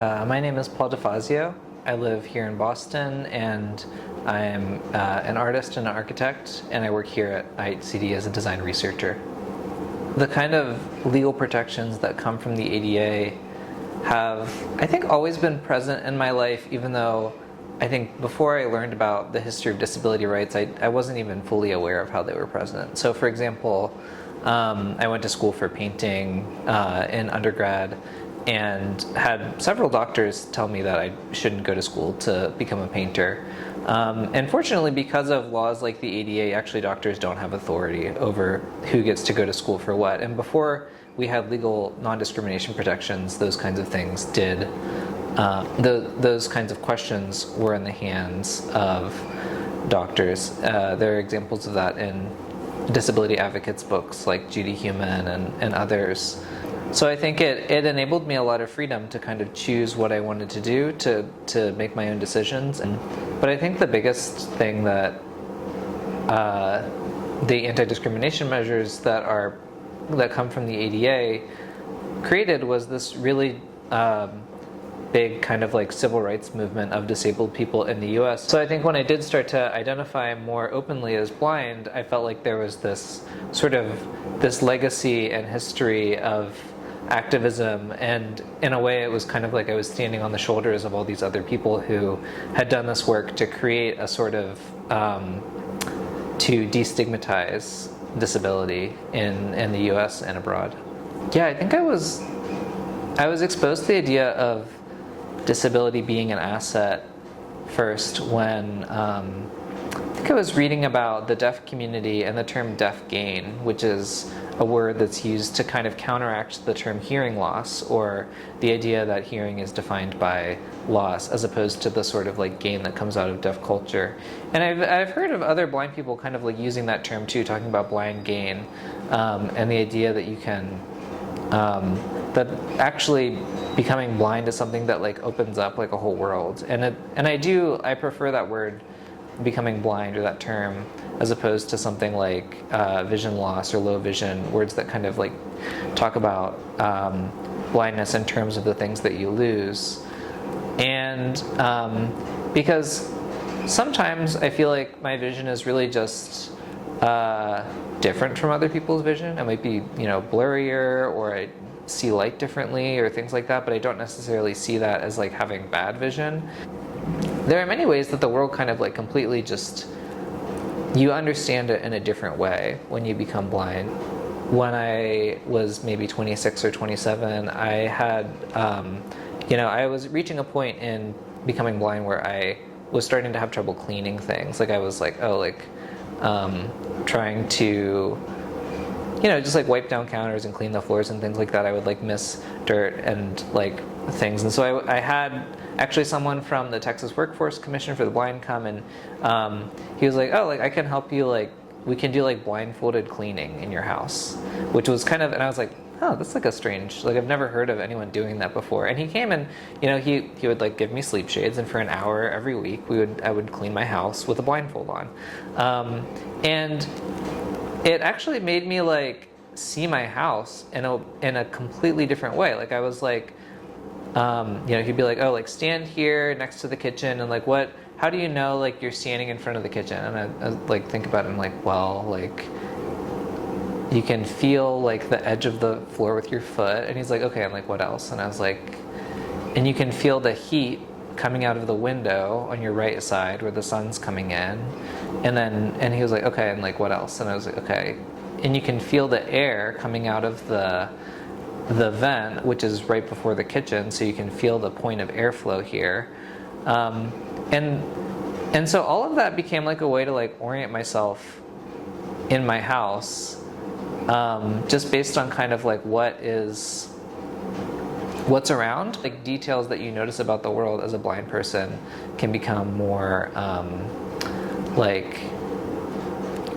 My name is Paul DeFazio. I live here in Boston, and I'm an artist and an architect, and I work here at IHCD as a design researcher. The kind of legal protections that come from the ADA have, I think, always been present in my life, even though I think before I learned about the history of disability rights, I wasn't even fully aware of how they were present. So, for example, I went to school for painting in undergrad, and had several doctors tell me that I shouldn't go to school to become a painter. And fortunately, because of laws like the ADA, actually doctors don't have authority over who gets to go to school for what. And before we had legal non-discrimination protections, those kinds of things did, those kinds of questions were in the hands of doctors. There are examples of that in disability advocates books like Judy Heumann and others. So I think it enabled me a lot of freedom to kind of choose what I wanted to do, to make my own decisions. But I think the biggest thing that the anti-discrimination measures that come from the ADA created was this really big kind of like civil rights movement of disabled people in the US. So I think when I did start to identify more openly as blind, I felt like there was this sort of this legacy and history of activism, and in a way it was kind of like I was standing on the shoulders of all these other people who had done this work to create a sort of to destigmatize disability in the US and abroad. Yeah, I think I was exposed to the idea of disability being an asset first when I think I was reading about the deaf community and the term deaf gain, which is a word that's used to kind of counteract the term hearing loss, or the idea that hearing is defined by loss as opposed to the sort of like gain that comes out of deaf culture. And I've heard of other blind people kind of like using that term too, talking about blind gain, and the idea that you can that actually becoming blind is something that like opens up like a whole world. And I prefer that word, becoming blind, or that term, as opposed to something like vision loss or low vision, words that kind of like talk about blindness in terms of the things that you lose. And because sometimes I feel like my vision is really just different from other people's vision. It might be, blurrier, or I see light differently or things like that, but I don't necessarily see that as like having bad vision. There are many ways that the world kind of like completely just, you understand it in a different way when you become blind. When I was maybe 26 or 27, I had, I was reaching a point in becoming blind where I was starting to have trouble cleaning things. Like I was like, trying to, just like wipe down counters and clean the floors and things like that. I would like miss dirt and like things. And so I had actually someone from the Texas Workforce Commission for the Blind come, and he was like, I can help you, like we can do like blindfolded cleaning in your house, which was kind of, and I was like, oh, that's like a strange, like I've never heard of anyone doing that before. And he came and he would like give me sleep shades, and for an hour every week I would clean my house with a blindfold on, and it actually made me like see my house in a completely different way. Like I was like, he'd be like, like stand here next to the kitchen, and like how do you know like you're standing in front of the kitchen? And I like think about it, and like, well, like you can feel like the edge of the floor with your foot. And he's like, okay, and like what else? And I was like, and you can feel the heat coming out of the window on your right side where the sun's coming in. And he was like, okay, and like what else? And I was like, okay, and you can feel the air coming out of the vent, which is right before the kitchen, so you can feel the point of airflow here. And so all of that became like a way to like orient myself in my house, just based on kind of like what's around. Like details that you notice about the world as a blind person can become more like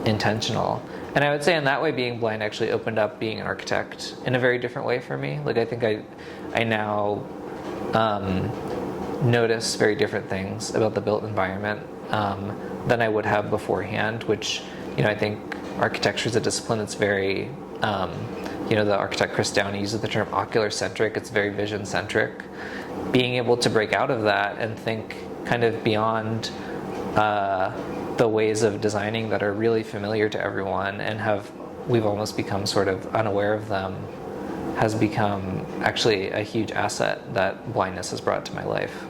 intentional. And I would say in that way, being blind actually opened up being an architect in a very different way for me. Like I think I now notice very different things about the built environment than I would have beforehand, which, I think architecture is a discipline that's very the architect Chris Downey uses the term ocular centric. It's very vision centric, being able to break out of that and think kind of beyond the ways of designing that are really familiar to everyone and we've almost become sort of unaware of them, has become actually a huge asset that blindness has brought to my life.